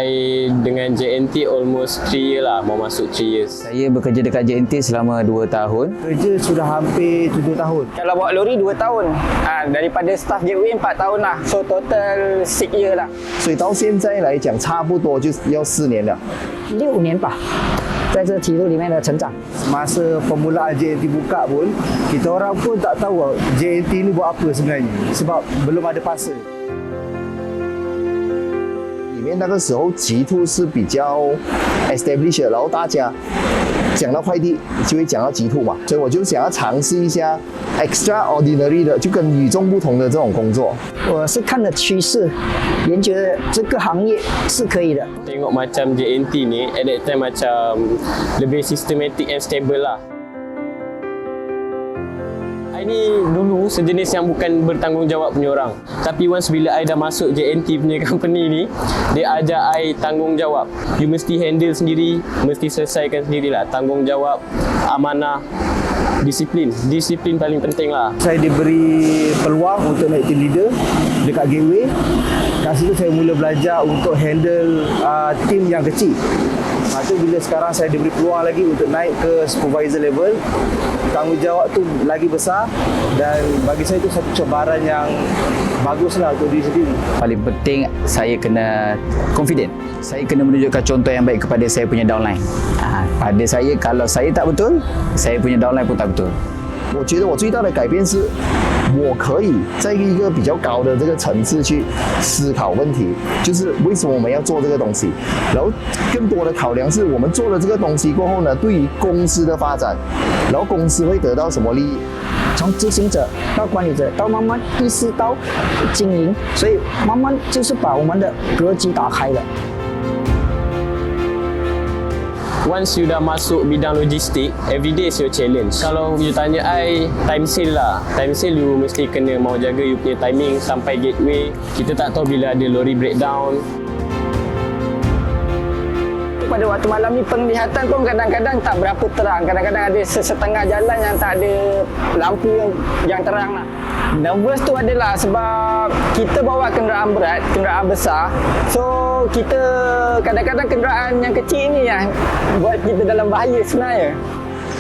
Saya dengan JNT almost 3 year lah, mau masuk 3 years. Saya bekerja dekat JNT selama 2 tahun. Kerja sudah hampir 7 tahun. Kalau bawa lori 2 tahun. Daripada staff gateway 4 tahun lah. So total 6 year lah. 所以到现在来讲，差不多就要4年了。 6年吧，在这体路里面的成长。 Masa permulaan JNT buka pun, kita orang pun tak tahu JNT ni buat apa sebenarnya. Sebab belum ada pasar. 里面那个时候极兔是比较 established， 然后大家讲到快递就会讲到极兔嘛，所以我就想要尝试一下 extraordinary 的，就跟与众不同的这种工作。 我是看了趋势，研觉得这个行业是可以的。 Tengok macam JNT ni, at that time macam lebih systematic and stable lah. I ni dulu sejenis yang bukan bertanggungjawab punya orang. Tapi once bila I dah masuk JNT punya company ni, dia ajar I tanggungjawab. You mesti handle sendiri, mesti selesaikan sendirilah. Tanggungjawab, amanah, disiplin. Disiplin paling penting lah. Saya diberi peluang untuk naik team leader dekat Gateway. Kat situ saya mula belajar untuk handle tim yang kecil. Itu bila sekarang saya diberi peluang lagi untuk naik ke supervisor level, tanggungjawab tu lagi besar dan bagi saya itu satu cabaran yang baguslah untuk diri sendiri. Paling penting saya kena confident. Saya kena menunjukkan contoh yang baik kepada saya punya downline. Pada saya, kalau saya tak betul, saya punya downline pun tak betul. 我觉得我最大的改变是，我可以在一个比较高的这个层次去思考问题，就是为什么我们要做这个东西，然后更多的考量是我们做了这个东西过后呢，对于公司的发展，然后公司会得到什么利益。 从执行者到管理者，到慢慢意识到经营，所以慢慢就是把我们的格局打开了。 Once you dah masuk bidang logistik, everyday is your challenge. Kalau you tanya I, time sale lah. Time sale you mesti kena mau jaga you punya timing sampai gateway. Kita tak tahu bila ada lori breakdown. Pada waktu malam ni penglihatan pun kadang-kadang tak berapa terang. Kadang-kadang ada setengah jalan yang tak ada lampu yang terang lah. Nervous tu adalah sebab kita bawa kenderaan berat, kenderaan besar. So kita kadang-kadang kenderaan yang kecil ni yang buat kita dalam bahaya sebenarnya.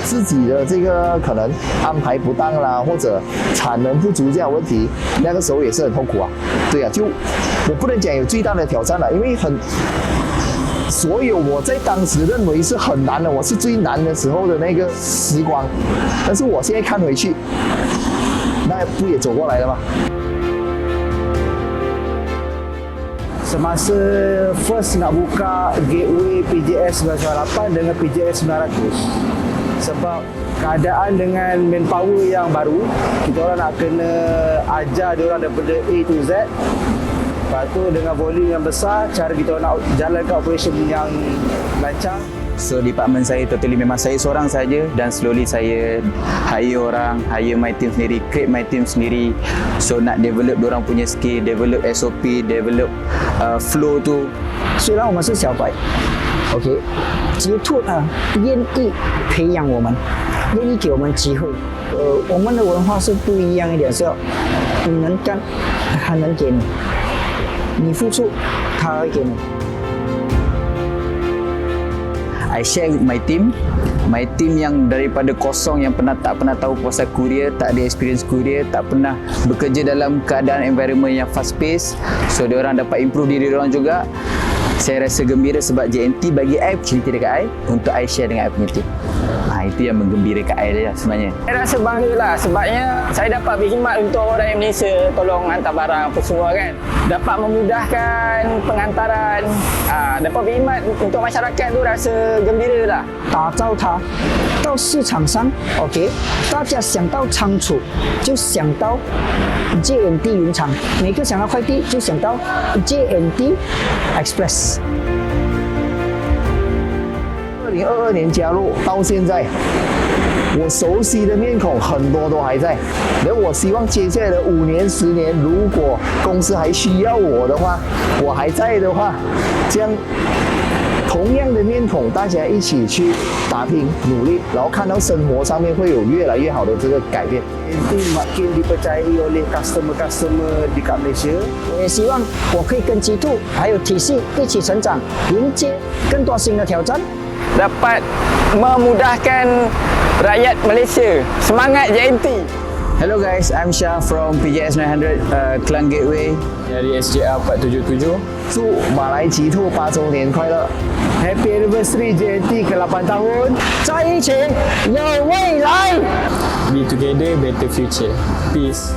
自己的这个可能安排不当啦，或者产能不足这样问题，那个时候也是很痛苦啊。对啊，就我不能讲有最大的挑战了，因为所有我在当时认为是很难的，我是最难的时候的那个时光，但是我现在看回去，那不也走过来了吗？ Semasa first nak buka gateway PJS 998 dengan PJS 900, sebab keadaan dengan manpower yang baru, kita orang nak kena ajar dia orang daripada A to Z. Lepas tu dengan volume yang besar, cara kita nak jalankan operation yang lancar. So department saya totally memang saya seorang saja dan slowly saya hire orang, hire my team sendiri, create my team sendiri. So nak develop diorang punya skill, develop SOP, develop flow tu. 虽然我们是小白 ，OK， 极兔愿意培养我们，愿意给我们机会。我们的文化是不一样一点，是要你能干，他能给你，你付出，他会给你。 I share with my team yang daripada kosong, yang tak pernah tahu pasal courier, tak ada experience courier, tak pernah bekerja dalam keadaan environment yang fast pace. So dia orang dapat improve diri dia orang juga. Saya rasa gembira sebab JNT bagi I opportunity dekat I untuk I share dengan I punya team. Itu yang menggembirakan I dia sebenarnya. Saya rasa bangga lah sebabnya saya dapat berkhidmat untuk orang Malaysia, tolong hantar barang apa semua kan. Dapat memudahkan pengantaran, dapat berkhidmat untuk masyarakat tu rasa gembira lah. 打造它到市场上 ，OK， 大家想到仓储就想到 JNT 云厂，每个想到快递就想到 JNT Express。 2022年加入到现在，我熟悉的面孔很多都还在。然后我希望接下来的5年、10年，如果公司还需要我的话，我还在的话，这样同样的面孔，大家一起去打拼努力，然后看到生活上面会有越来越好的这个改变。 Nanti makin dipercayai oleh customer-customer di kat Malaysia. 我也希望我可以跟G2还有体系一起成长，迎接更多新的挑战。 dapat memudahkan rakyat Malaysia. Semangat JNT. Hello guys, I'm Shah from PJS 900 Klang Gateway. Dari SJR 477. 祝马来极兔8周年快乐！ Happy Anniversary JNT ke-8 tahun. 在一起有未来。 Be together, better future. Peace.